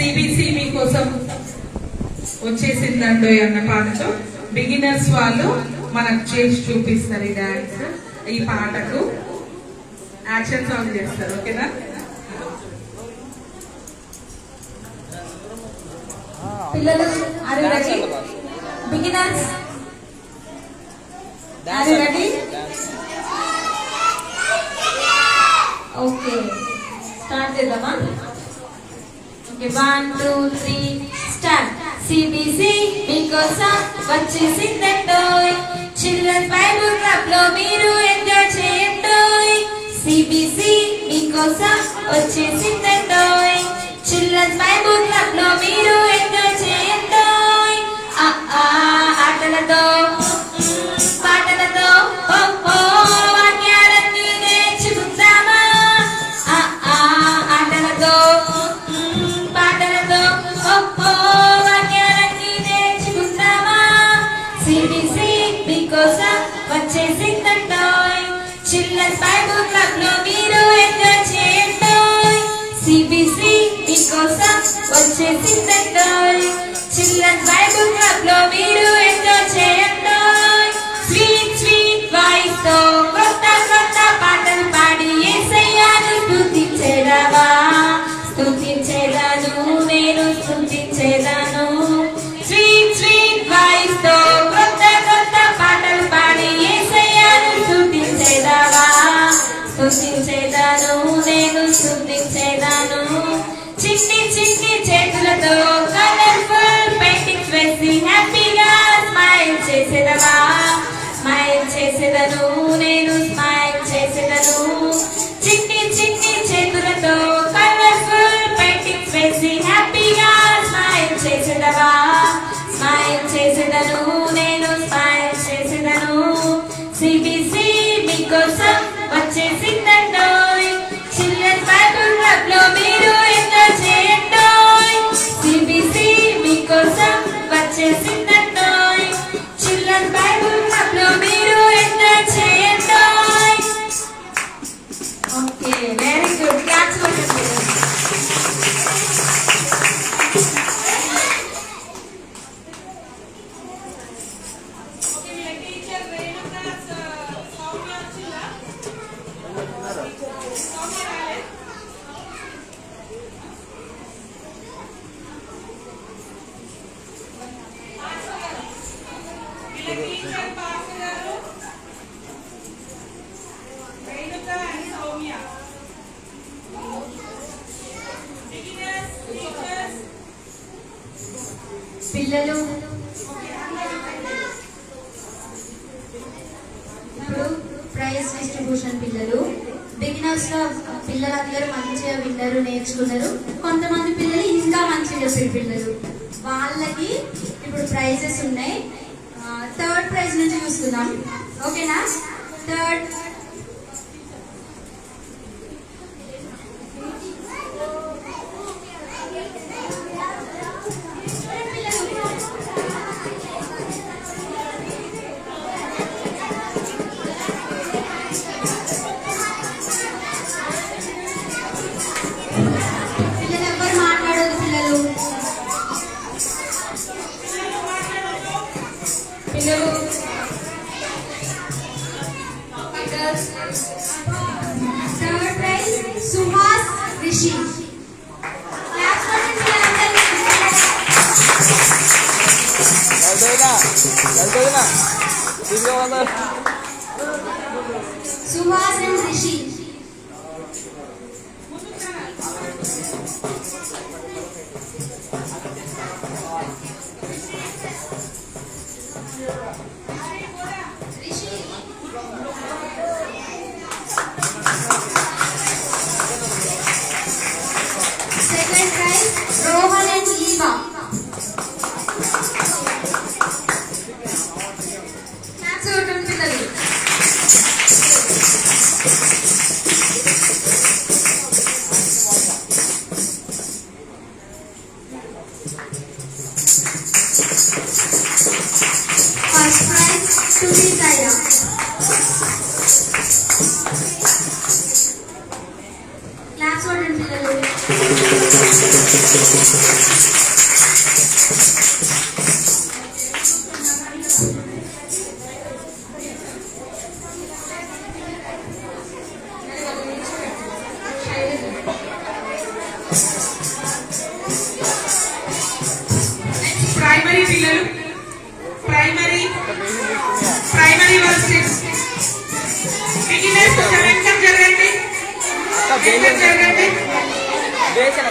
CBC మీకోసం వచ్చేసిందండో అన్న పాటతో బిగినర్స్ వాళ్ళు మనకు చేసి చూపిస్తారు ఈ డాన్స్. ఈ పాటకు యాక్షన్ సాంగ్ చేస్తారు. ఓకేనా? పిల్లలు are you ready? Beginners are you ready? Okay, start చేద్దామా? Okay, 1 2 3 start. సిబిసి మీకోసం వచ్చేసిందండోయ్, చిల్డ్రన్ బైబుల్ క్లబ్ లో మీరు ఎంజాయ్ చేయండోయ్. సిబిసి మీకోసం వచ్చేసిందండోయ్, చిల్డ్రన్ బైబుల్ క్లబ్ లో మీరు ఎంజాయ్ చేయండోయ్. ఆటలతో పాటలతో వాక్యాలన్నీ నేర్చుకుందామా? ఆటలతో పాటలతో వాక్యాలన్నీ నేర్చుకుందామా? సిబిసి మీకోసం వచ్చేసిందండోయ్, చిల్డ్రన్ బైబుల్ క్లబ్ లో మీరు ఎంజాయ్ చేయండోయ్. సిబిసి మీకోసం వచ్చేసిందండోయ్, చిల్డ్రన్ బైబుల్ క్లబ్ లో మీరు ఎంజాయ్ చేయండోయ్. స్వీట్ స్వీట్ వాయిస్ తో కొత్త కొత్త పాటలు పాడి యేసయ్యను స్తుతించేదావా? స్తుతించేదాను, నేను స్తుతించేదాను. స్వీట్ స్వీట్ వాయిస్ తో కొత్త కొత్త పాటలు పాడి యేసయ్యను స్తుతించేదావా? స్తుతించేదాను, నేను స్తుతించేదాను. చిన్ని చిన్ని చేతులతో కలర్ఫుల్ పెయింటింగ్స్ వేసి హ్యాపీగా స్మైల్ చేసేదవా? స్మైల్ చేసేదను, నేను స్మైల్ చేసేదను. చిన్ని చిన్ని చేతులతో కలర్ఫుల్ పెయింటింగ్స్ వేసి హ్యాపీగా స్మైల్ చేసేదవా? స్మైల్ చేసేదను, నేను స్మైల్ చేసేదను. సిబిసి మీకోసం వచ్చేసిందండోయ్, చిల్డ్రన్ బైబుల్ క్లబ్ లో మీరు ఎంజాయ్ చేయండోయ్. సిబిసి మీకోసం వచ్చేసిందండోయ్, చిల్డ్రన్ బైబుల్ క్లబ్ లో మీరు ఎంజాయ్ చేయండోయ్. Okay, very good. క్లాప్స్ కొట్టండి. పిల్లలు ఇప్పుడు ప్రైజ్ డిస్ట్రిబ్యూషన్. పిల్లలు బిగినర్స్ లో పిల్లలందరూ మంచిగా విన్నారు, నేర్చుకున్నారు. కొంతమంది పిల్లలు ఇంకా మంచిగా చెప్పారు. పిల్లలు వాళ్ళకి ఇప్పుడు ప్రైజెస్ ఉన్నాయి. థర్డ్ ప్రైజ్ నుంచి చూసుకుందాం. ఓకేనా? Third third prize Suhas Rishi. Suhas and Rishi. Second prize Rohan and Eva. That's your pillalu. Primary పిల్లలు ప్రైమరీ వాళ్ళు బిగినర్స్ వెనక్కి జరగండి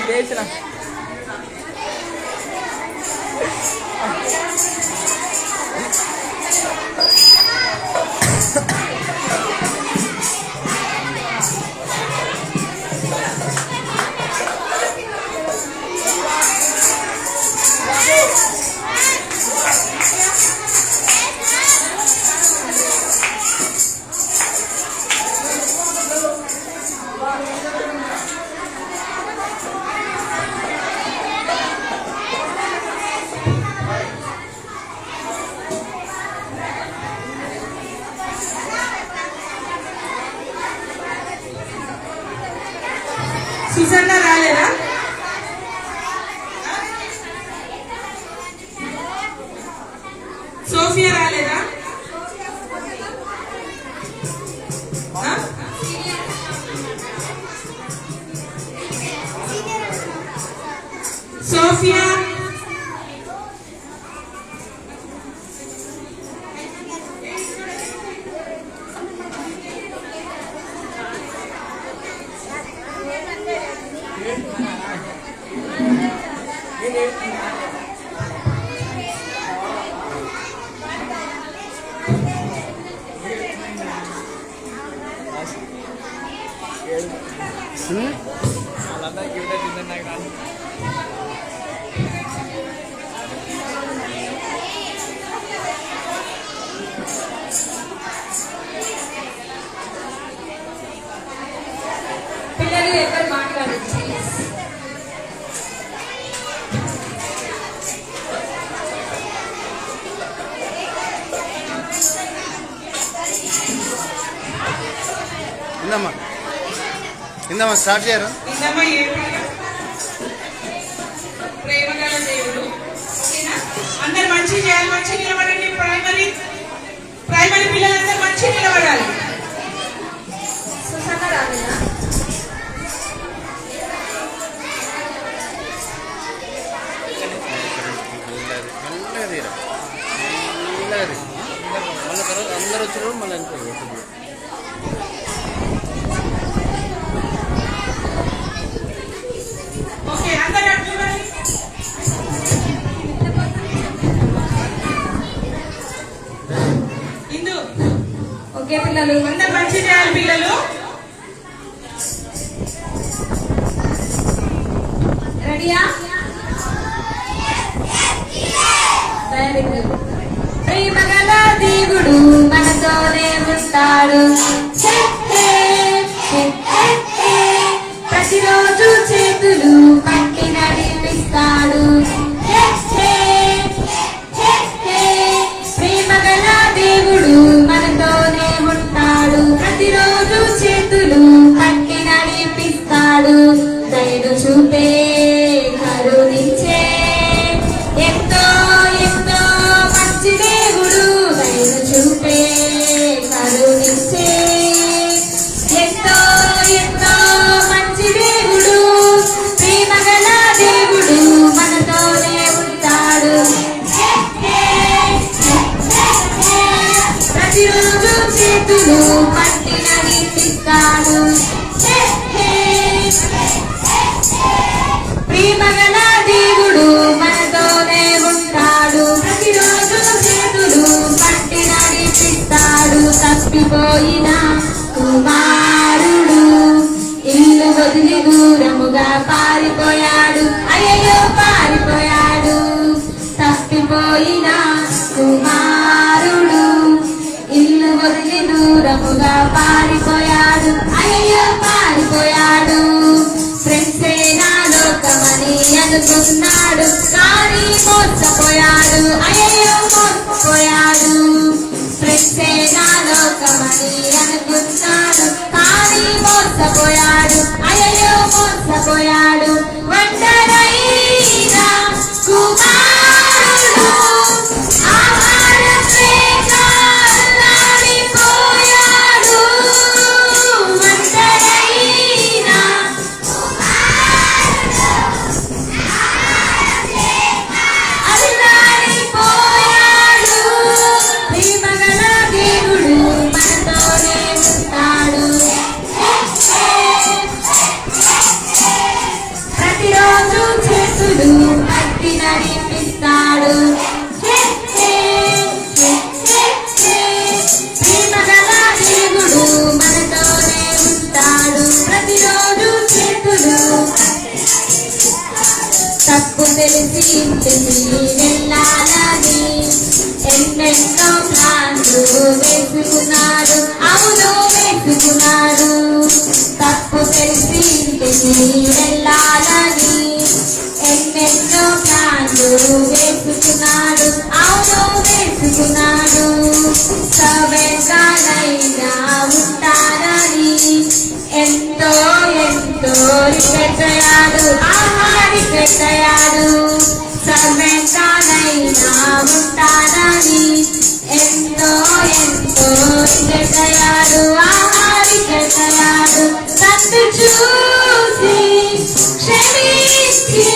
బేచన సుజన్న రాలేదా? సోఫియా రాలేదా? సోఫియా పిల్లలు ఎవరు మాట్లాడచ్చు? ఇందమ్మా స్టార్ట్ చేయరు. ఇందమ్మా ఏ ప్రేమగల దేవుడు. ఓకేనా? అందరు మంచి చేయాలి, మంచి నిలబడండి. ప్రైమరీ పిల్లలందరూ మంచి నిలబడాలి. సుసన్న రాలేదా? మళ్ళీ తర్వాత అందరు వచ్చారు మళ్ళీ ఓకే అందరు అటు చూడండి. ఇందు ఓకే పిల్లలు అందరు మంచి చేయాలి. పిల్లలు రెడీయా? Very good. ప్రేమగల దేవుడు మనతోనే ఉంటాడు. ప్రతిరోజు చేతులు పట్టి నడిపిస్తాడు. ప్రేమగల దేవుడు మనతోనే ఉంటాడు. ప్రతిరోజు చేతులు పట్టి నడిపిస్తాడు. దయను చూపే కరుణించే ఎంతో ఎంతో మంచి దేవుడు. దయను చూపే కరుణించే ఎంతో ఎంతో మంచి దేవుడు. ప్రేమగల దేవుడు మనతోనే ఉంటాడు. ప్రతిరోజు చేతులు పట్టి నడిపిస్తాడు. ప్రేమగల దేవుడు మనతోనే ఉంటాడు. ప్రతిరోజు చేతులు పట్టి నడిపిస్తాడు. తప్పిపోయిన కుమారుడు ఇల్లు వదిలి దూరముగా పారిపోయాడు. అయ్యో పారిపోయాడు. తప్పిపోయిన కుమారుడు ఇల్లు వదిలి దూరముగా పారిపోయాడు. అయ్యో పారిపోయాడు. ఫ్రెండ్సే నా లోకమని అనుకున్నాడు కానీ మోసపోయాడు. అయ్యో మోసపోయాడు. ఫ్రెండ్సే నా లోకమని అనుకున్నాడు కానీ మోసపోయాడు. అయ్యో మోసపోయాడు. ఒంటరై పట్టి నడిపిస్తాడు. ప్రేమగల దేవుడు మనతోనే ఉంటాడు. ప్రతిరోజు చేతులు తప్పు తెలిసి ఇంటికి వెళ్ళాలని ఎన్నెన్నో ప్లాన్లు వేసుకున్నాడు. అవును వేసుకున్నాడు. తప్పు తెలిసి ఇంటికి వెళ్ళాలని ఎన్నెన్నో ప్లాన్లు వేసుకున్నాడు. అవును వేసుకున్నాడు. సవేగానైనా ఉంటానని ఎంతో ఎంతో రిగ్రెట్ అయ్యాడు. రిగ్రెట్ అయ్యాడు. సవేగానైనా ఉంటానని ఎంతో ఎంతో రిగ్రెట్ అయ్యాడు. రిగ్రెట్ అయ్యాడు. నన్ను చూసి క్షమించి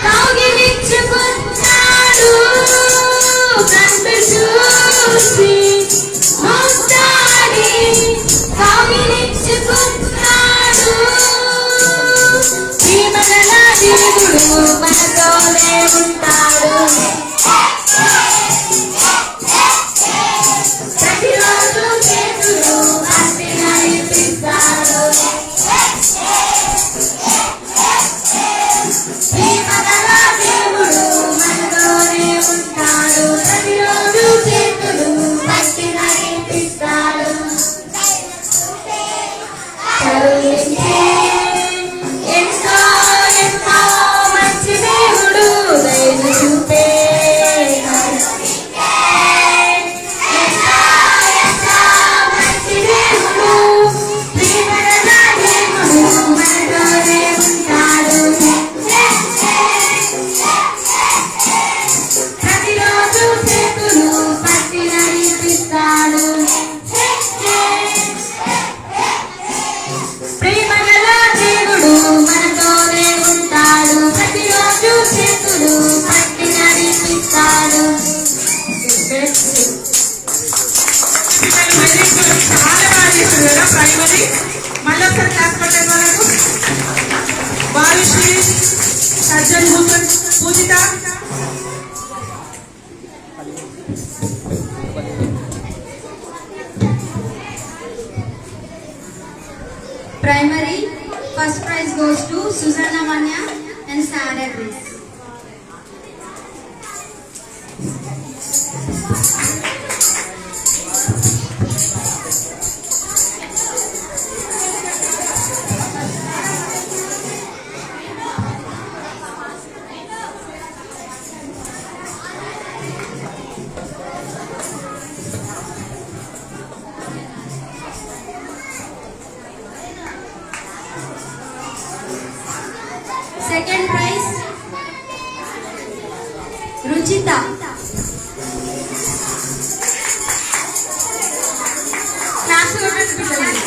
కౌగిలించుకున్నాడు. నన్ను చూసి ముద్దాడి కౌగిలించుకున్నాడు. ప్రేమగల దేవుడు మనతోనే ఉంటాడు. ప్రతిరోజు చేతులు పట్టి నడిపిస్తాడు. ప్రేమగల దేవుడు మనతోనే ఉంటాడు. ప్రతిరోజు చేతులు పట్టి నడిపిస్తాడు. కరుణించే ఎంతో ఎంతో మంచి దేవుడు. దయను చూపే ఎంతో ఎంతో మంచి దేవుడు. ప్రేమగల దేవుడు మనతోనే ఉంటాడు. ప్రతిరోజు చేతులు పట్టి నడిపిస్తాడు. ప్రేమగల దేవుడు మనతోనే ఉంటాడు. ప్రతిరోజు చేతులు పట్టి నడిపిస్తాడు. పిల్లలు వెరీ గుడ్. చాలా బాగా చేశారు కదా ప్రైమరీ. మళ్ళీ ఒకసారి క్లాస్ కొట్టండి వాళ్ళకు. భావిశ్రీ, సజ్జన్ భూపన్, పూజిత. Primary first prize goes to Susanna Manya and Sarah Grace. Second prize Ruchita. Class కొట్టండి పిల్లలు.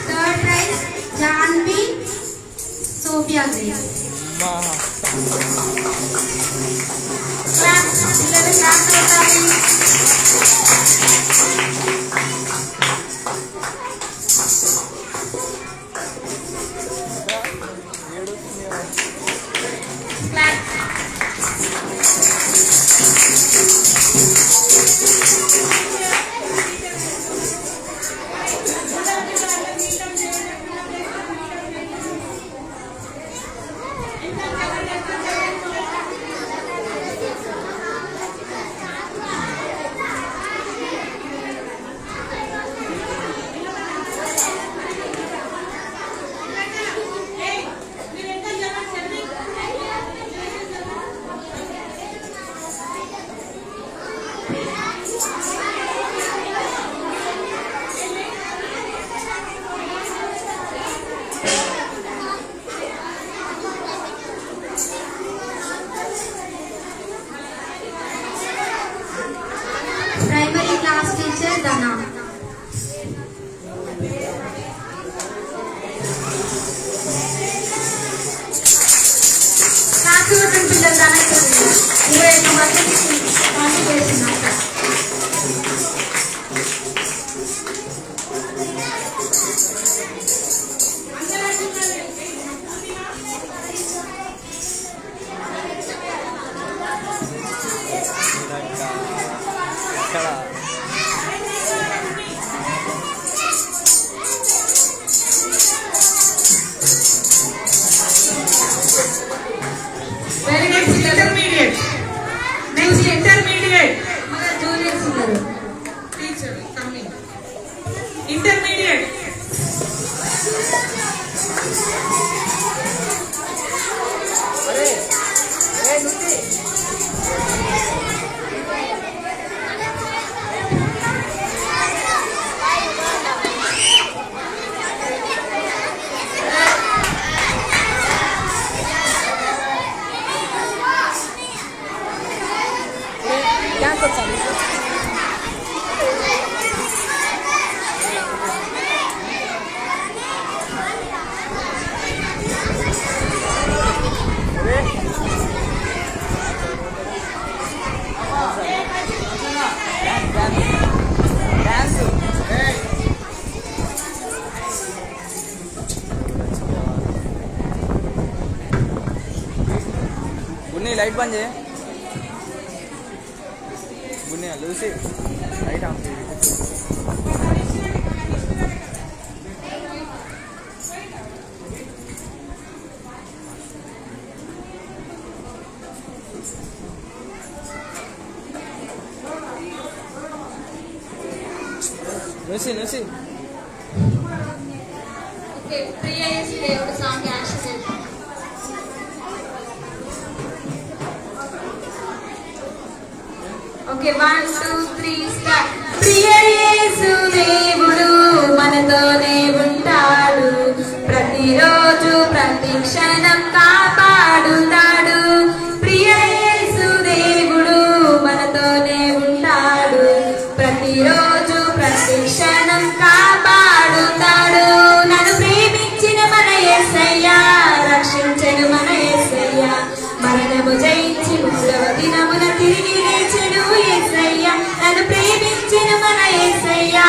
Third prize Janvi Sophia Grace. Class పిల్లలు class కొట్టాలి. గున్ని లైట్ బంద్ చేయి గున్ని లూసి లైట్ ఆఫ్ చేయి లూసి లూసి ఓకే ప్రియ యేసు దేవుడు సాంగ్ యాక్షన్ చేద్దాం. Okay 1 2 3 start. ప్రియ యేసు దేవుడు మనతోనే ఉంటాడు, ప్రతిరోజు ప్రతి క్షణం కాపాడుతాడు. ప్రియ యేసు దేవుడు మనతోనే ఉంటాడు, ప్రతిరోజు ప్రతి క్షణం కాపాడుతాడు. నన్ను ప్రేమించిన మన యేసయ్యా, రక్షించెను మన యేసయ్యా, మరణము జయించి మూడవ దినమున తిరిగి లేచెను యేసయ్యా. నన్ను ప్రేమించిన మన యేసయ్యా,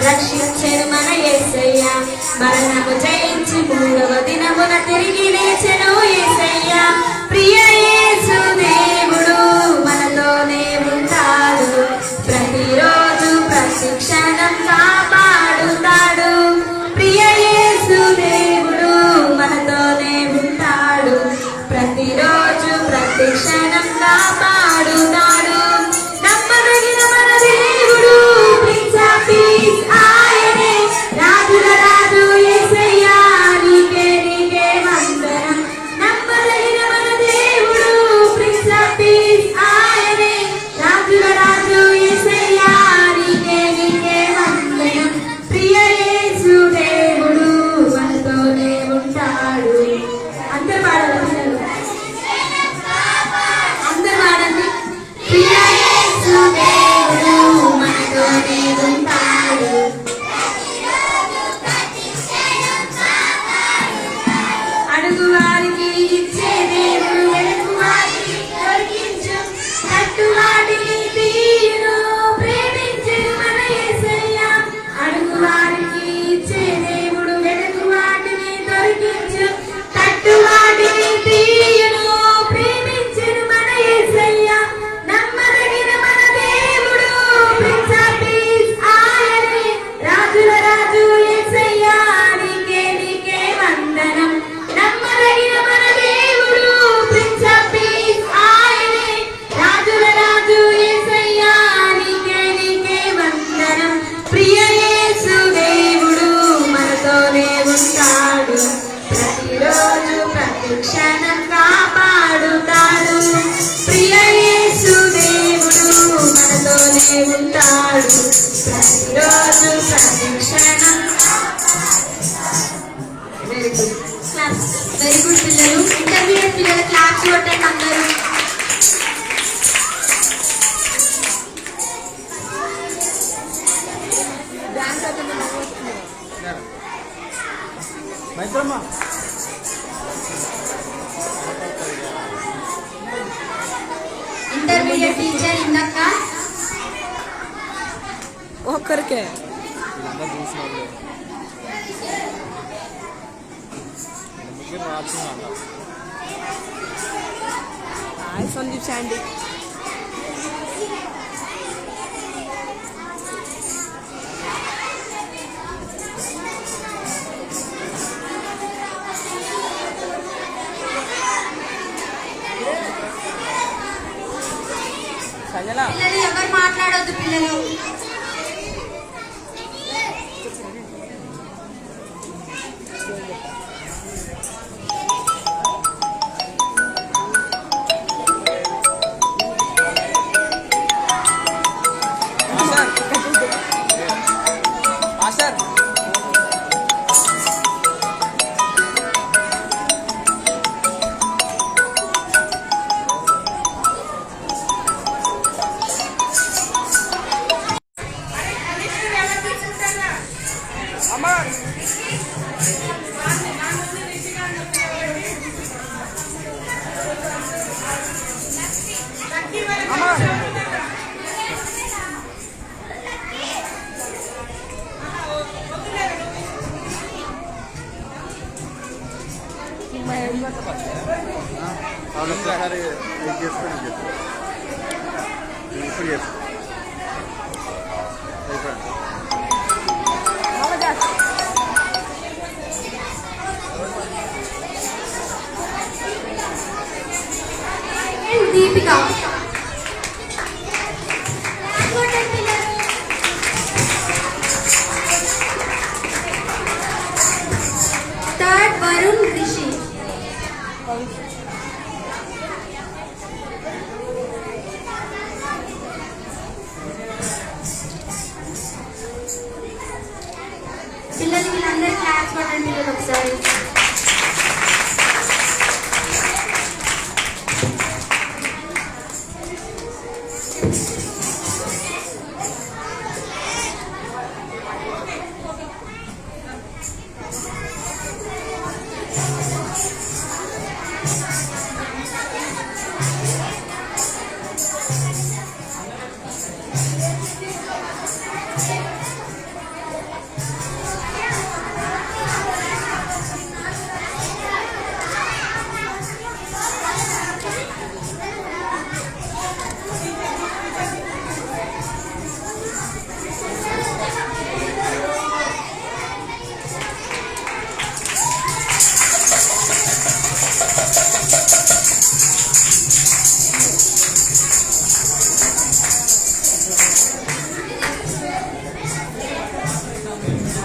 రక్షించెను మన యేసయ్యా, మరణము జయించి మూడవ దినమున తిరిగి లేచెను యేసయ్యా. ప్రియ యేసు దేవుడు మనతోనే ఉంటాడు, ప్రతిరోజు ప్రతి క్షణం కాపాడుతాడు. ప్రియ యేసు దేవుడు మనతోనే ఉంటాడు, ప్రతిరోజు ప్రతి క్షణం కాపాడుతాడు. నమ్మదగిన మన దేవుడు ప్రిన్స్ ఆఫ్ పీస్ ఆయనే, రాజుల రాజు యేసయ్యా, నీకే నీకే వందనం. నమ్మదగిన మన దేవుడు ప్రిన్స్ ఆఫ్ పీస్ ఆయనే, రాజుల రాజు యేసయ్యా, నీకే నీకే వందనం. ప్రియ యేసు దేవుడు మనతోనే ఉంటాడు. అందరు పాడాలి, అందరు పాడండి. ప్రియ యేసు దేవుడు మనతోనే ఉంటాడు. అడుగు వారికి ఇచ్చే దేవుడు, వెనుక వారికి దొరికించు, తట్టు వాటిని తీయును, ప్రేమించెను మన యేసయ్యా. అడుగు వారికి ఇచ్చే దేవుడు, వెనుక వాటిని దొరికించు, తట్టు వాటిని తీయును, ప్రేమించెను మన యేసయ్యా. నమ్మదగిన మన దేవుడు ప్రిన్స్ ఆఫ్ పీస్ ఆయనే, రాజుల రాజు యేసయ్యా, నీకే నీకే వందనం. నమ్మదగిన మన దేవుడు ప్రిన్స్ ఆఫ్ పీస్ ఆయనే, రాజుల రాజు యేసయ్యా, నీకే నీకే వందనం. ప్రియ యేసు దేవుడు మనతోనే ఉంటాడు, ప్రతిరోజు ప్రతి క్షణం కాపాడుతాడు. ప్రియ యేసు దేవుడు మనతోనే ఉంటాడు, ప్రతిరోజు ప్రతి క్షణం. Very good class, very good పిల్లలు. ఇంటర్మీడియట్ పిల్లలు క్లాస్ కొట్టండి అందరూ. మైత్రమ్మ ఇంటర్మీడియట్ టీచర్ ఇందక్క. ఒక్కరికే హాయ్ సందీప్ శాండీ. సంజన పిల్లలు ఎవరు మాట్లాడొద్దు పిల్లలు. మాస్టర్ అవును ఒక్కసారి ఇది చేసుకొని చెప్పు ఇప్పుడు చెప్పు అయిపోయింది దీపిక థర్డ్ వరుణ్ రిషి పిల్లలు వీళ్ళందరూ క్లాస్ కొట్టండి పిల్లలు ఒకసారి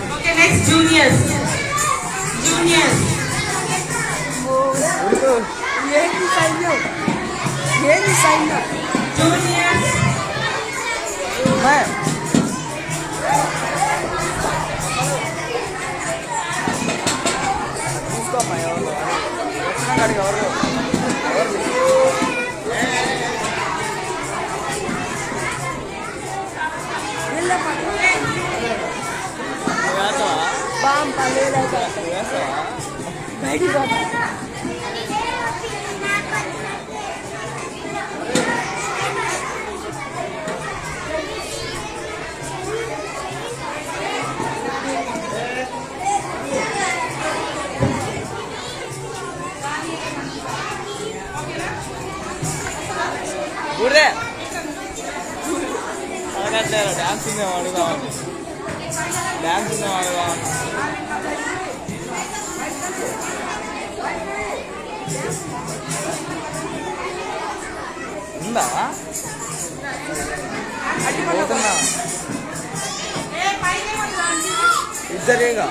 Okay, next juniors. Juniors. ఏంటి సైన్యం ఏంటి సైన్యం Juniors. చూసుకోమ్మా ఎవరు వచ్చిన కాడికి ఎవరు బయటికి ఊరే అడగట్లేరు డ్యాన్స్ ఉందేమో అడుగుదామని డ్యాన్స్ ఉందేమో అడుగుదామని ఉందా పోతున్నా ఇద్దరేగా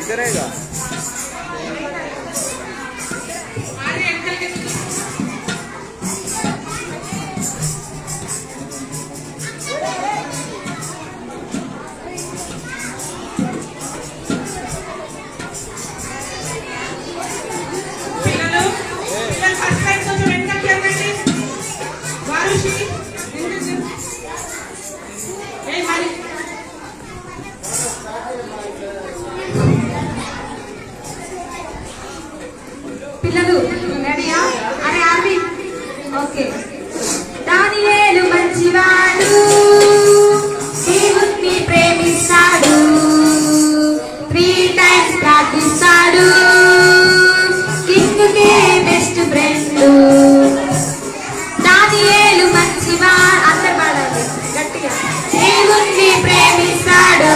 ఇద్దరేగా పిల్లలు రెడీయా అరే ఆర్వి ఓకే దానియేలు మంచివాడు దేవుణ్ణి ప్రేమిస్తాడు 3 times ప్రార్థిస్తాడు కింగ్కే బెస్ట్ ఫ్రెండ్ దానియేలు మంచివాడు అందరు పాడాలి గట్టిగా దేవుణ్ణి ప్రేమిస్తాడు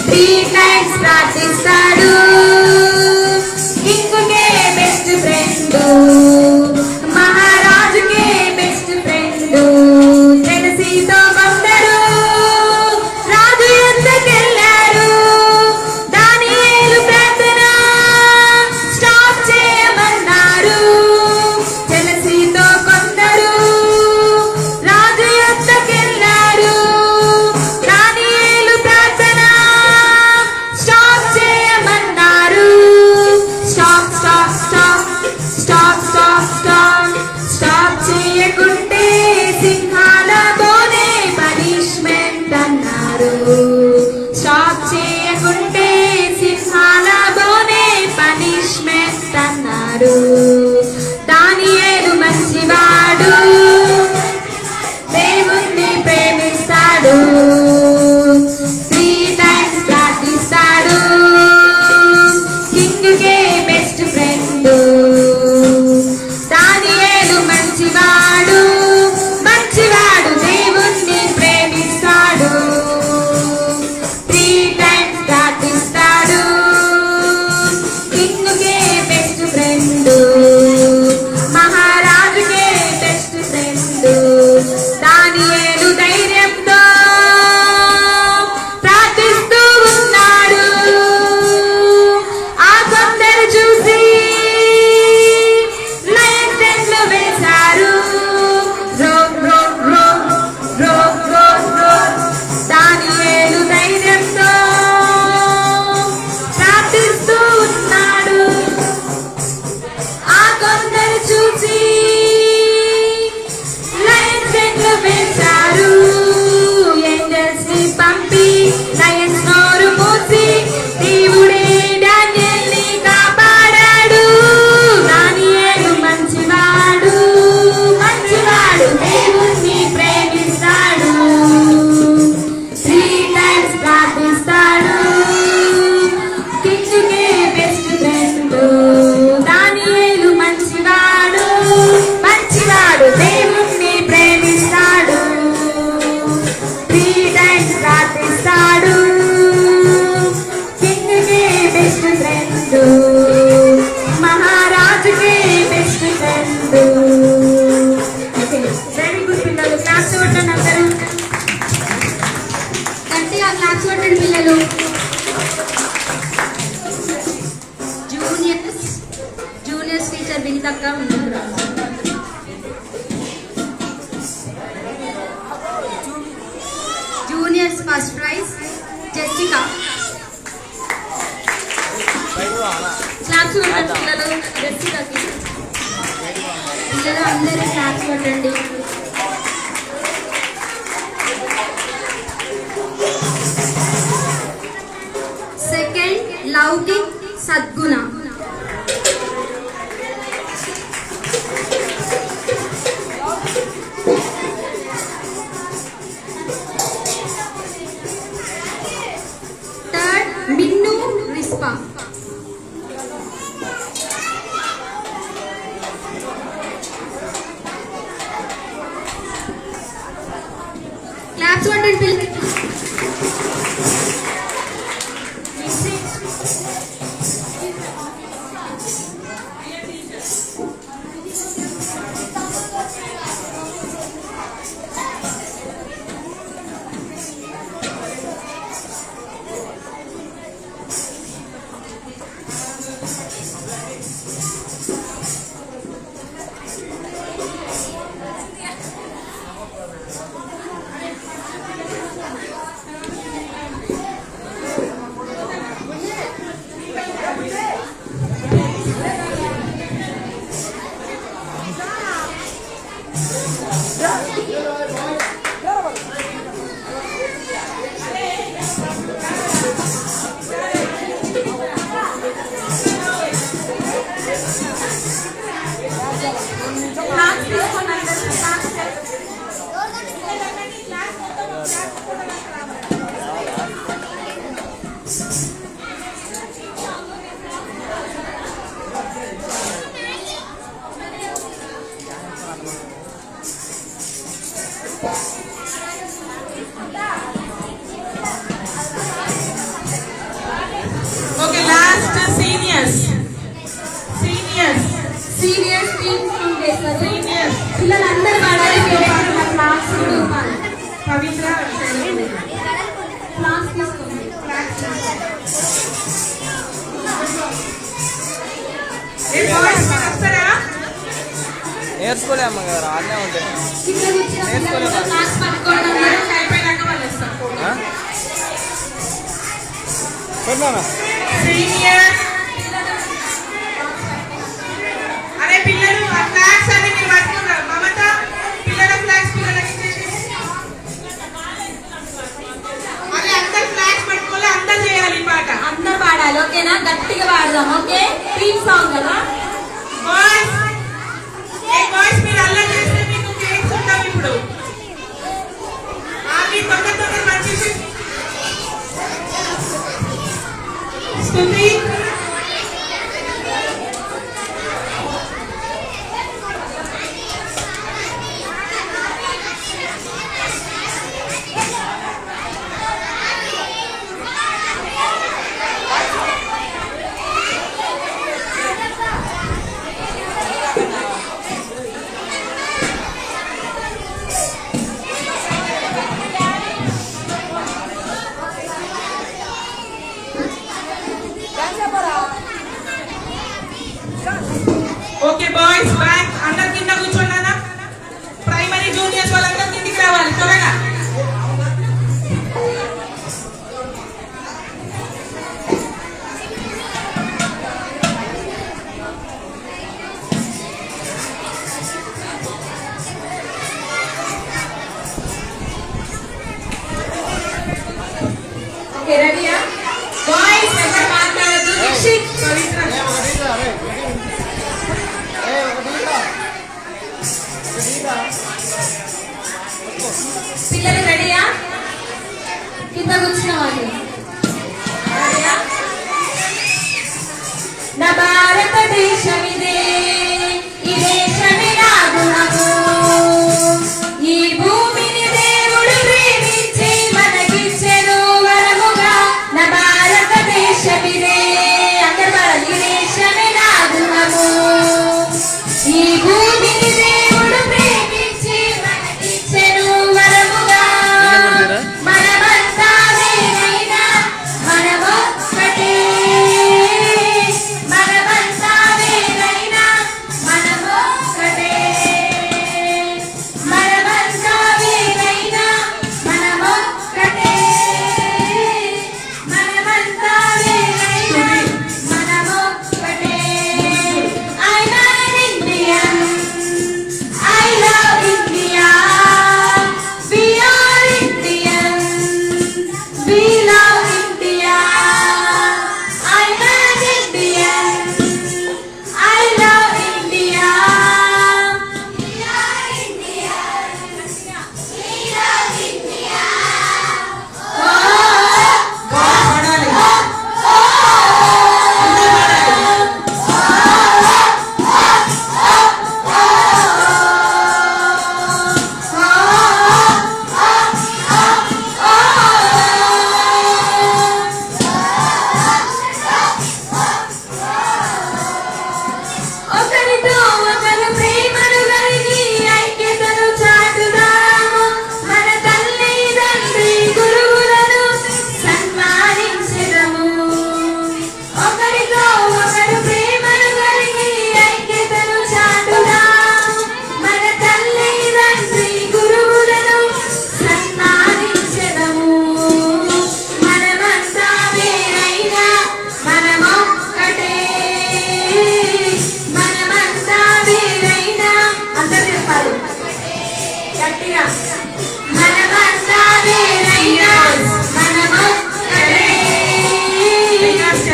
3 times ప్రార్థిస్తాడు కింగ్కే బెస్ట్ ఫ్రెండ్ మహారాజుకే బెస్ట్ ఫ్రెండ్ తెలిసితో కొందరు రాజు ఎందుకెళ్ళారు దానియేలు ప్రార్థన స్టాప్ చేయమన్నారు తెలిసితో కొందరు రాజు ఎందుకెళ్ళారు దానియేలు ప్రార్థన స్టాప్ సునీతక్క ముందుకు రా. Juniors first prize Jessica. Claps కొట్టండి పిల్లలు జెసికాకి. పిల్లలు అందరూ క్లాప్స్ కొట్టండి. సెకండ్ లౌకిక్ సద్గుణ. థర్డ్ మిన్ను రిస్పా. క్లాప్స్ కొట్టండి పిల్లలు. Okay, last seniors. Seniors. Seniors team చేస్తారు. Seniors. పిల్లలందరూ పాడాలి. క్లాస్ ఇవ్వాలి. పవిత్ర క్లాస్ తీసుకోండి. ఏ బాయ్స్ వస్తారా? నేర్చుకోలే అమ్మ కదా రానే ఉంటాయి. ఇక్కడ వచ్చిన పిల్లలు క్లాస్ పట్టుకోవడం మ్యారేజ్ అయిపోయినాక వాళ్ళు వస్తారు. సీనియర్. అరే పిల్లలు ఆ ఫ్లాగ్స్ అన్ని మీరు పట్టుకున్నారు. మమత పిల్లల ఫ్లాగ్స్ పిల్లలకి ఇచ్చేసేసి. అదే అందరు ఫ్లాగ్స్ పట్టుకోవాలి. అందరు చేయాలి ఈ పాట. అందరూ పాడాలి. ఓకేనా? గట్టిగా పాడదాం. ఓకే టీమ్ సాంగ్ కదా. బాయ్స్ బాయ్స్ మీరు అల్లరి చేస్తే మీకు కేక్స్ ఉంటావు ఇప్పుడు. ఆగి తొందర తొందర వచ్చేసి స్తుతి.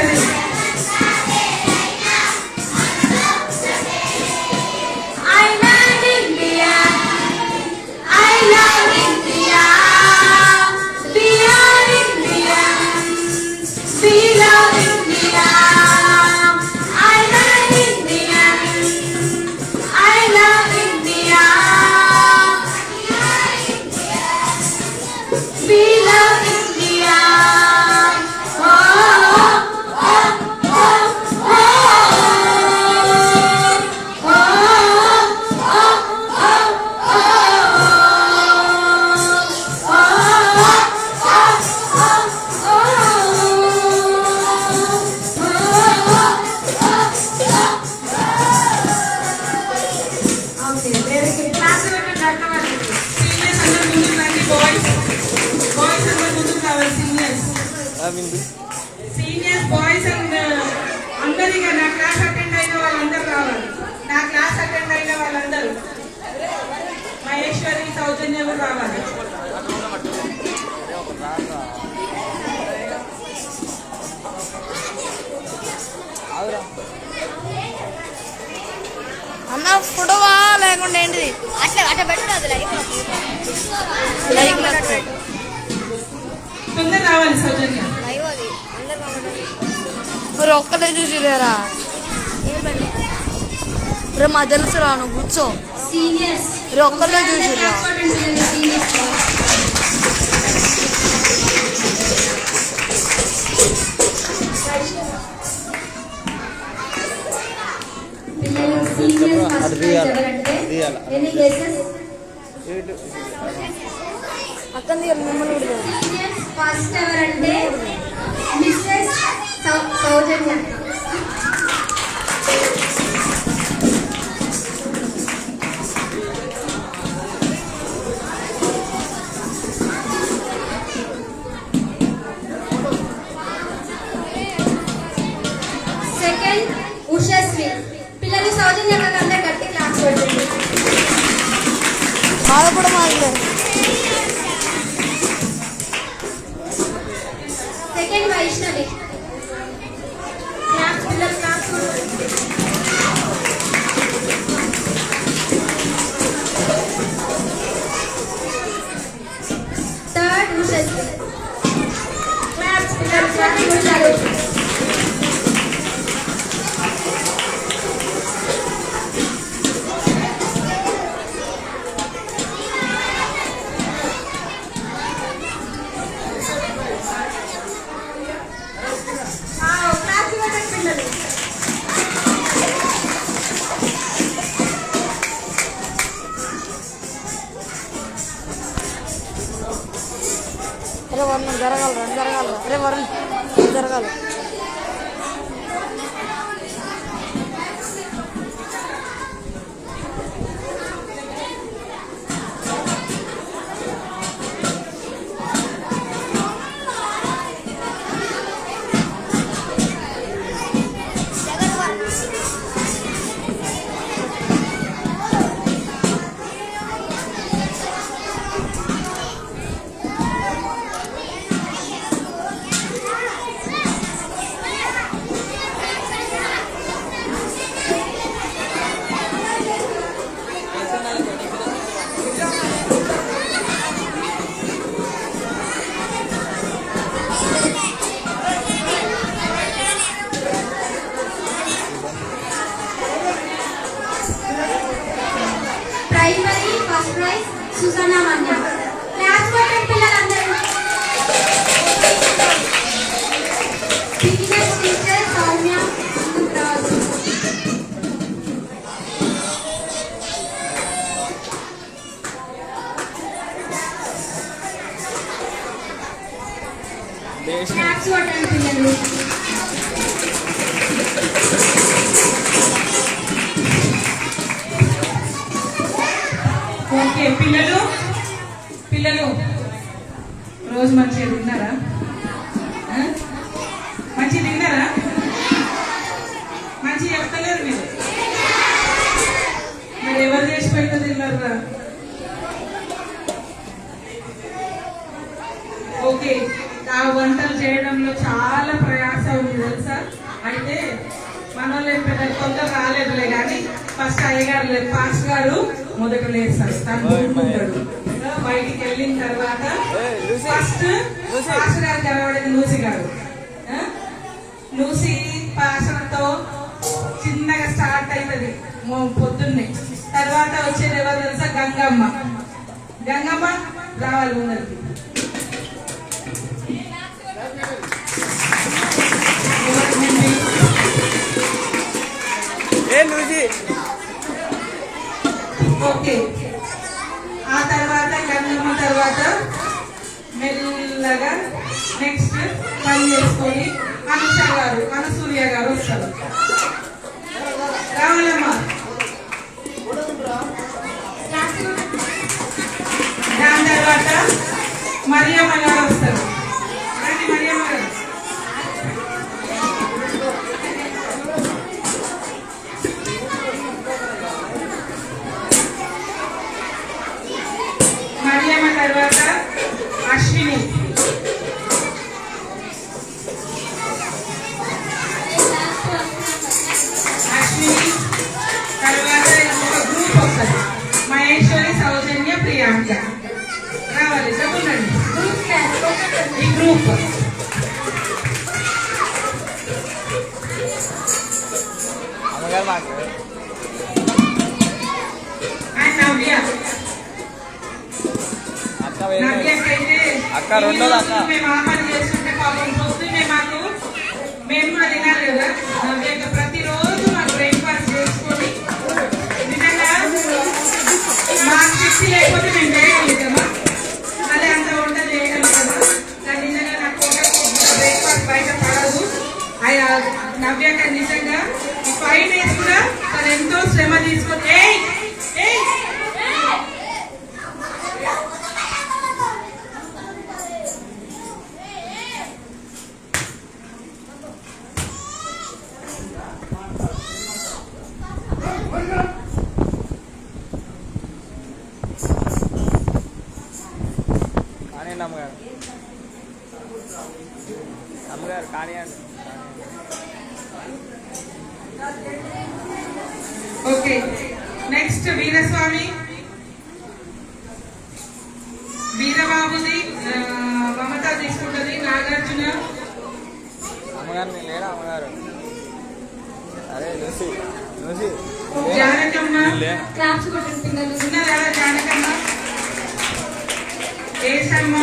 Maheshwari. I love India. I love India. We are Indians. We love India. I love India. I love India. We love India. Oh, oh, oh, oh, oh, seniors అందరూ ముందుకు రండి. బాయ్స్ అందరూ ముందుకు రావాలి. సీనియర్స్ బాయ్స్ అండ్ అందరిగా నా class attend అయిన వాళ్ళందరూ రావాలి. నా క్లాస్ అటెండ్ అయిన వాళ్ళందరూ మహేశ్వరి సౌజన్య కూడా రావాలి. అన్న ఫోటోవా లేకుండా ఏంటిది అట్లా అట్లా పెట్టు అది లైక్ తొందర రావాలి సౌజన్య. లైవ్ అది మరి ఒక్కటే చూసిరా రే మా తెలుసు రా నువ్వు కూర్చో సీనియర్స్ రే ఒక్కటే చూసిరా పిల్లలు సీనియర్స్ ఫస్ట్ ప్రైజ్ ఎవరంటే ఎన్ని కేసెస్ అక్కడ మిమ్మల్ని కూడా సీనియర్స్ ఫస్ట్ ఎవరంటే మిస్సెస్ సౌజన్య. సెకండ్ ఉషశ్రీ. పిల్లలు సౌజన్య అందరూ గట్టి క్లాస్ కొట్టండి. బాగా కూడా మాట్లాడారు సెకండ్ వైష్ణవి. క్లాస్ పిల్లలు క్లాస్ కొట్టండి. థర్డ్ ఉషశ్రీ. క్లాస్ పిల్లలు క్లాస్ కొట్టారు. క్లాస్ కొట్టండి పిల్లలు. అరే వరుణ్ జరగాలి అరే వరుణ్ జరగాలి primary first prize Sujana Manya. Claps కొట్టండి పిల్లలందరూ. Beginners teacher Soumya Raju. Claps కొట్టండి పిల్లలు. ఓకే పిల్లలు రోజు మంచిగా తిన్నారా? మంచిగా తిన్నారా? మంచిగా చెప్తలేరు మీరు. మరి ఎవరు చేసి పెడితే తిన్నారా? ఓకే ఆ వంటలు చేయడంలో చాలా ప్రయాస ఉంది తెలుసా? అయితే మన వాళ్ళు పెద్ద కొంత రాలేదులే కానీ ఫస్ట్ అయ్యగారు పాస్ గారు మొదట లేస్తారు తను ఊరుకుంటాడు. బయటికి వెళ్ళిన తర్వాత ఫస్ట్ పాస్ గారు కలవడేది లూసి గారు. లూసి పాసనతో చిన్నగా స్టార్ట్ అవుతుంది పొద్దున్నే. తర్వాత వచ్చేది ఎవరు తెలుసా? గంగమ్మ. గంగమ్మ రావాలి ముందరికి. ఓకే, ఆ తర్వాత గంగమ్మ తర్వాత మెల్లగా నెక్స్ట్ పని చేసుకొని అనుష గారు అనసూయ గారు వస్తారు. రావాలమ్మా. దాని తర్వాత మరియమ్మ గారు వస్తారు. రండి మరియమ్మ గారు. మరియమ్మ తర్వాత అశ్విని. అశ్విని తర్వాత ఒక గ్రూప్ వస్తుంది. మహేశ్వరి, సౌజన్య, ప్రియాంక రావాలి. చెప్పండి ఈ గ్రూప్. అండ్ నవ్య. నవ్యకైతే మేము ఆ పని చేస్తుంటే పాపం పొద్దున్నే మేము కూడా తినాలి కదా. నవ్యక ప్రతిరోజు మాకు బ్రేక్ఫాస్ట్ చేసుకొని నిజంగా మాకు శక్తి లేకపోతే మేము చేయగలుగుతామా? అదే అంత వంట చేయగలుగుతామా? కానీ నిజంగా నాకు బ్రేక్ఫాస్ట్ బయట పడదు. నవ్యక నిజంగా ఈ 5 days కూడా తను ఎంతో శ్రమ తీసుకొని అమ్మగారు కానివ్వండి. Okay, next Veeraswamy. వీరబాబుది మమత తీసుకుంటది. నాగార్జున. అమ్మగారు నేను లేరా? అమ్మగారు అరే లూసి లూసి. జానకమ్మ. క్లాప్స్ కొట్టండి పిల్లలు. ఉన్నారా జానకమ్మ? ఏసమ్మ.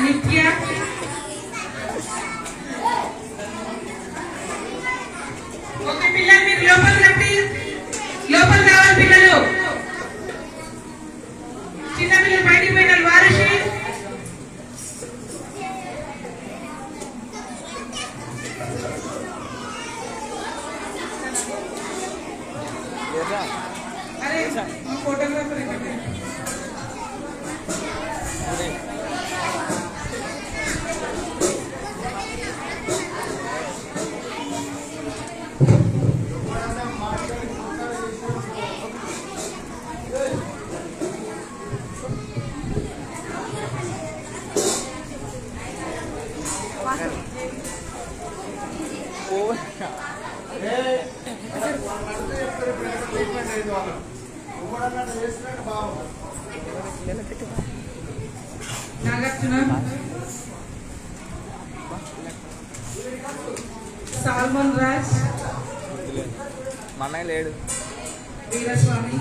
నిత్య. ఓకే పిల్లలు మీరు లోపల రండి. లోపల కావాలి పిల్లలు. చిన్న పిల్లలు బయటికి పోయినారు. వారసి. అరే ఫోటోగ్రాఫర్ ఇక్కడ. నాగార్జున. సాల్మన్ రాజ్. మా అన్నయ్య లేడు. వీరస్వామి.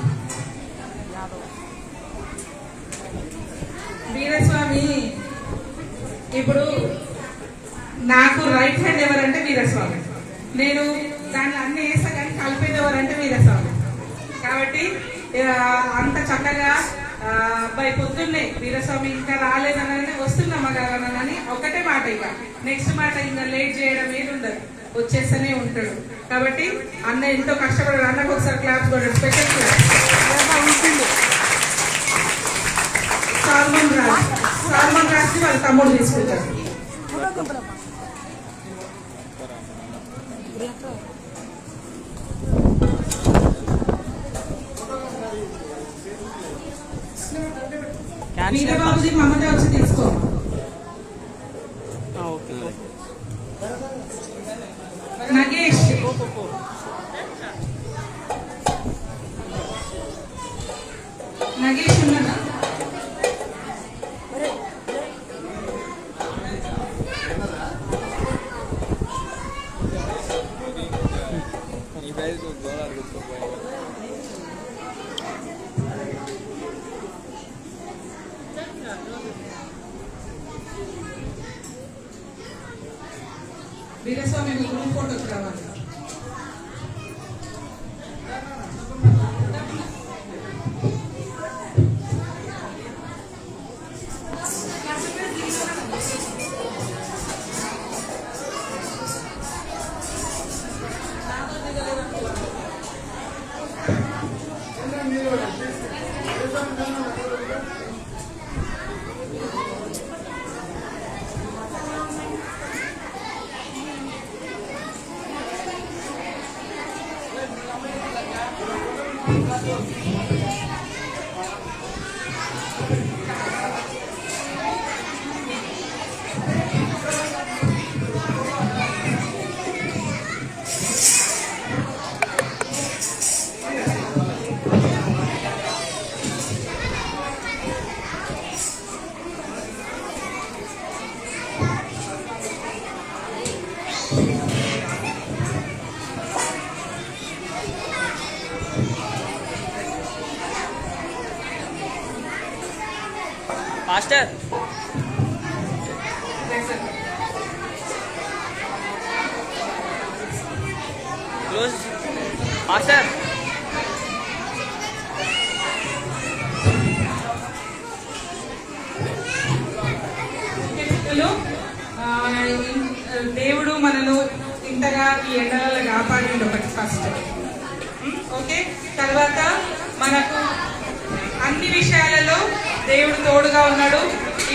వీరస్వామి ఇప్పుడు నాకు రైట్ హ్యాండ్ ఎవరంటే వీరస్వామి. నేను దాంట్లో అన్ని వేస్తా కానీ కలిపేది ఎవరంటే వీరస్వామి. కాబట్టి అంత చక్కగా అబ్బాయి పొద్దున్నే వీరస్వామి ఇంకా రాలేదనని వస్తున్నామా అని ఒకటే మాట. ఇక నెక్స్ట్ మాట ఇంకా లేట్ చేయడం ఏది ఉండదు, వచ్చేస్తూనే ఉంటాడు. కాబట్టి అన్న ఎంతో కష్టపడాడు. అన్నకు ఒకసారి క్లాప్స్ కూడా special class. Solomon Raj. Solomon రాజ్కి వాళ్ళ తమ్ముడు తీసుకుంటారు. వీరబాబుది మమత వచ్చి తీసుకో. ఓకే నగేష్ నగేష్ ఉన్నాడా? ఈ ప్రైజ్ గోళాలు గుర్తుపోయి వీరస్వామి గ్రూప్ ఫోటోకి రావాలి. మాస్టర్ క్లోజ్ మాస్టర్ దేవుడు మనను ఇంతగా ఈ ఎండలలో కాపాడిండు ఒకటి ఫస్ట్. ఓకే, తర్వాత మనకు అన్ని విషయాలలో దేవుడు తోడుగా ఉన్నాడు.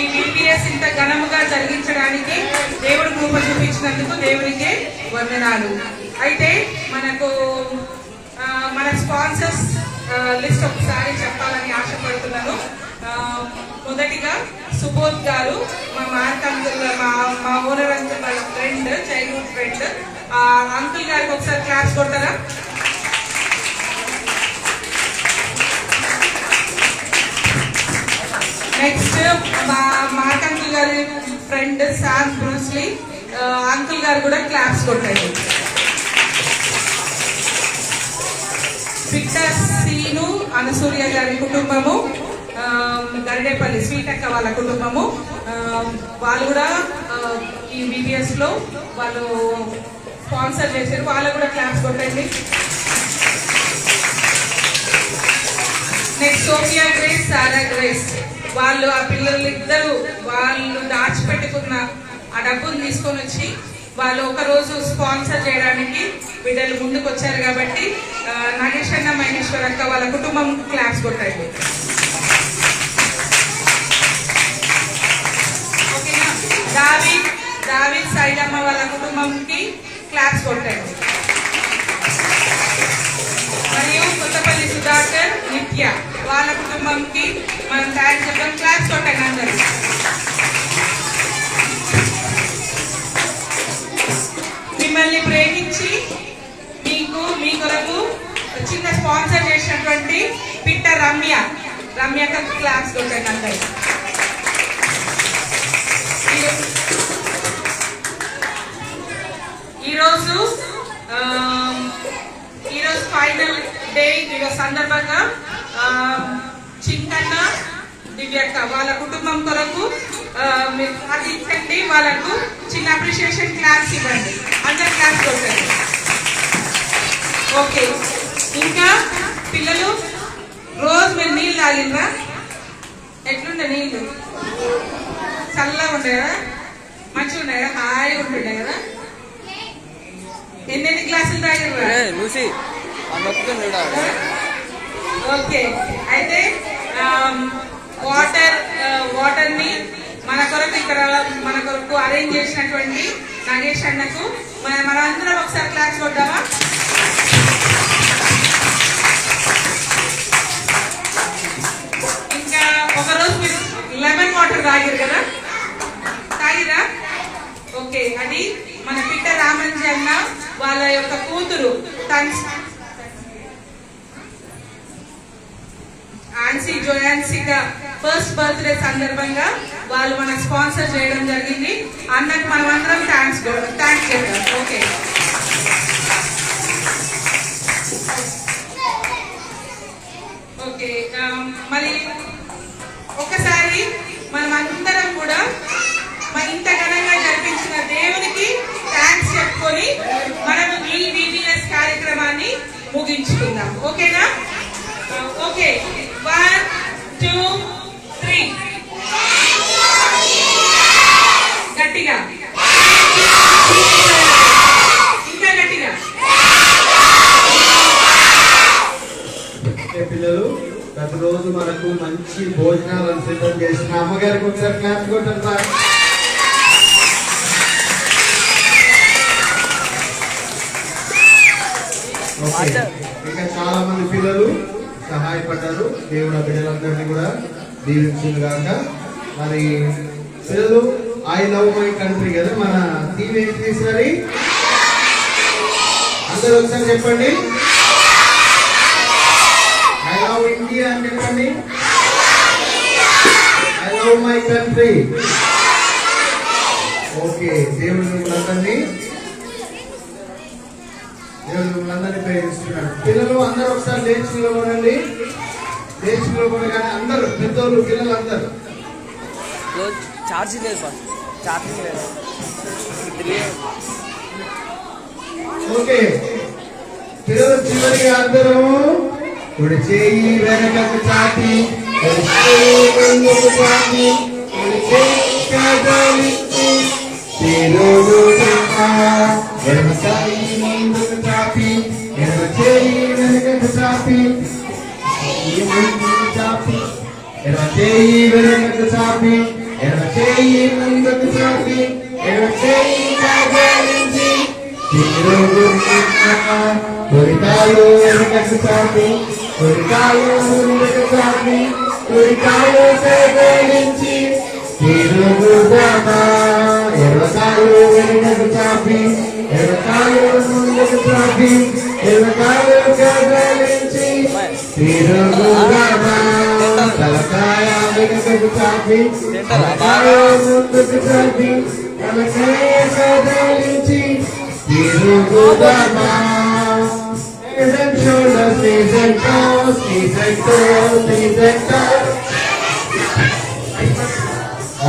ఈ VPS ఇంత ఘనముగా జరిగించడానికి దేవుడు కృప చూపించినందుకు దేవునికే వందనాలు. అయితే మనకు మన స్పాన్సర్స్ లిస్ట్ ఒకసారి చెప్పాలని ఆశపడుతున్నాను. మొదటిగా సుబోధ్ గారు, మా మార్క్ అంకుల్, మా ఓనర్ అంకుల్ వాళ్ళ ఫ్రెండ్, చైల్డ్హుడ్ ఫ్రెండ్. అంకుల్ గారికి ఒకసారి క్లాస్ కొడతారా? నెక్స్ట్ మా మార్క్ అంకుల్ గారి ఫ్రెండ్ శామ్ బ్రూస్లీ అంకుల్ గారు కూడా క్లాప్స్ కొట్టండి. విక్టర్ సీను అనసూర్య గారి కుటుంబము, గరిడేపల్లి స్వీటక్క వాళ్ళ కుటుంబము, వాళ్ళు కూడా ఈ VPS లో వాళ్ళు స్పాన్సర్ చేశారు. వాళ్ళకు కూడా క్లాప్స్ కొట్టండి. నెక్స్ట్ సోఫియా గ్రేస్, సారా గ్రేస్, వాళ్ళు ఆ పిల్లలు ఇద్దరు వాళ్ళు దాచిపెట్టుకున్న ఆ డబ్బును తీసుకొని వచ్చి వాళ్ళు ఒక రోజు స్పాన్సర్ చేయడానికి బిడ్డలు ముందుకు వచ్చారు. కాబట్టి నాగేష్ అన్న, మహేశ్వర్ అక్క వాళ్ళ కుటుంబం క్లాప్స్ కొట్టండి. ఓకేనా? దావీద్ సైడమ్మ వాళ్ళ కుటుంబంకి క్లాప్స్ కొట్టండి. మరియు కొత్తపల్లి సుధాకర్, నిత్య వాళ్ళ కుటుంబంకి మనం థ్యాంక్స్ చెప్పడం. క్లాస్ కొట్టండి అందరూ. మిమ్మల్ని ప్రేమించి మీ కొరకు చిన్న స్పాన్సర్ చేసినటువంటి పిట్ట రమ్యక క్లాస్ కొట్టండి అందరూ. ఈరోజు ఫైనల్ డే సందర్భంగా చింకన్న, దివ్యక్క వాళ్ళ కుటుంబం కొరకు అది ఇచ్చండి. వాళ్ళకు చిన్న అప్రిషియేషన్ క్లాస్ ఇవ్వండి. అందరు క్లాస్ కొట్టండి. ఓకే, ఇంకా పిల్లలు రోజు మీరు నీళ్ళు తాగినరా? ఎట్లుండే నీళ్ళు? చల్లగా ఉండే కదా, మంచిగా ఉండే కదా, హాయిగా ఉంటుండే కదా. ఎన్ని గ్లాసులు తాగినరా? లూసి ఓకే, అయితే వాటర్ ని మన కొరకు ఇక్కడ మన కొరకు అరేంజ్ చేసినటువంటి నాగేష్ అన్నకు మనందరం ఒకసారి క్లాస్ కొద్దామా? ఇంకా ఒకరోజు మీరు ఝాన్సీ జోయాన్సిక ఫస్ట్ బర్త్డే సందర్భంగా వాళ్ళు మనకు స్పాన్సర్ చేయడం జరిగింది. అన్నకు మనం అందరం థ్యాంక్స్ చేద్దాం. Okay, okay. మరి ఒకసారి మనం అందరం కూడా ఇంత ఘనంగా జరిపించిన దేవునికి థ్యాంక్స్ చెప్పుకొని మనం ఈ VBS కార్యక్రమాన్ని ముగించుకుందాం. ఓకేనా? ఓకే, 1 2 3 గట్టిగా, ఇంకా గట్టిగా. పిల్లలు ప్రతిరోజు మనకు మంచి భోజనాలను సిద్ధం చేసిన అమ్మగారికి ఒకసారి క్లాస్ కొట్టండి సార్. ఇంకా చాలా మంది పిల్లలు సహాయపడ్డారు. దేవుడు ఆ బిడ్డలందరినీ కూడా దీవించింది కాక. మరి పిల్లలు ఐ లవ్ మై కంట్రీ కదా మన థీమ్ ఏంటి సరే అందరూ ఒకసారి చెప్పండి. ఐ లవ్ ఇండియా అని చెప్పండి. I love my country. Okay, దేవుడు మిమ్మల్ని ప్రేమిస్తున్నాడు. పిల్లలు అందరూ ఒకసారి లేచి నిలబడండి. లేచి నిలబడగానే అందరూ పెద్దోళ్ళు పిల్లలు అందరూ. ఛార్జింగ్ లేదు సార్, ఛార్జింగ్ లేదు. ఓకే, పిల్లలు చివరిగా అందరూ కుడి చేయి వెనకకు చాటి, కుడి చేయి ముందుకు చాటి, కుడి చేయి కదలించి, తిరుగు ఎడమ చేయి ముందుకు చాపి, ఎడమ చేయి వెనకకు చాపి, ముందుకు చాపి, ఎడమ చేయి వెనకకు చాపి, ఎడమ చేయి ముందుకు చాపి, ఎడమ చేయి కదలించి, తిరుగు కుడికాలు వెనకకు చాపి, కుడికాలు ముందుకు చాపి, కుడికాలు కదలించి, తిరుగుదామా. ఎడమకాలు వెనుకకు చాపి, ఎడమకాలు ముందుకు చాపి, ఎడమకాలు కదలించి, తిరుగుదామా. తలకాయ వెనుకకు చాపి, తలకాయ ముందుకు చాపి, తలకాయ కదలించి, తిరుగుదామా. Knees and shoulders, knees and toes, knees and toes, knees and toes.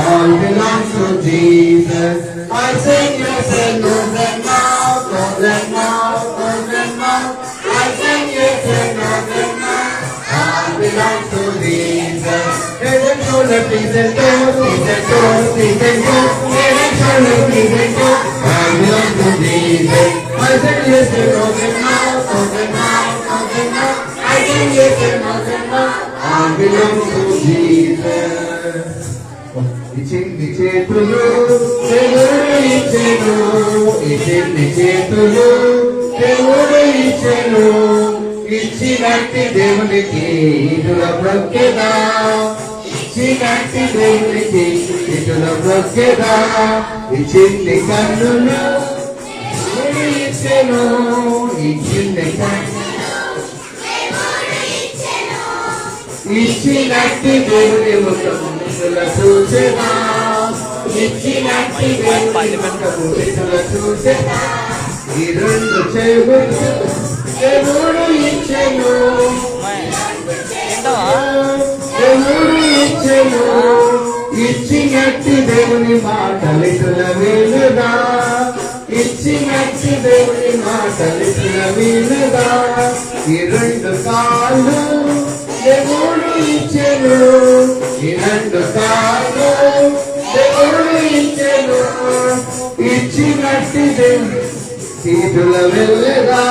All belongs to Jesus. I sing yes and no's and mouth, no's and mouth, no's and mouth. I sing yes and no's and mouth. All belongs to Jesus. Head and shoulders, knees and toes, knees and toes, knees and toes. Head and shoulders, knees and toes. All belongs to Jesus. I sing yes and no's and mouth, no's and mouth, no's and mouth. I sing yes and no's and mouth. All belongs to Jesus. ఇచ్చింది చేతులు దేవుడు ఇచ్చెను, ఇచ్చింది చేతులు దేవుడు ఇచ్చెను, ఇచ్చినట్టి దేవునికి ఇటుల బ్రొక్కెదా, ఇచ్చినట్టి దేవునికి ఇటుల బ్రొక్కెదా. ఇచ్చింది కన్నులు దేవుడు ఇచ్చెను, ఇచ్చింది ఇచ్చినట్టి దేవుని ముఖము చూసేదా, ఇచ్చినట్టి దేవుని ముఖము చూసేదా. ఈ రెండు చెవులు దేవుడు ఇచ్చెను, దేవుడు ఇచ్చెను, ఇచ్చినట్టి దేవుని మాటలితుల వీలుగా, ఇచ్చినట్టి దేవుని మాటలితుల వీలుగా. ఈ రెండు కాళ్ళు దేవుడు ఇచ్చెను, ఈ రెండు కాళ్ళు దేవుడు ఇచ్చెను, ఇచ్చినట్టి దేవుని చేతుల వెళ్ళగా.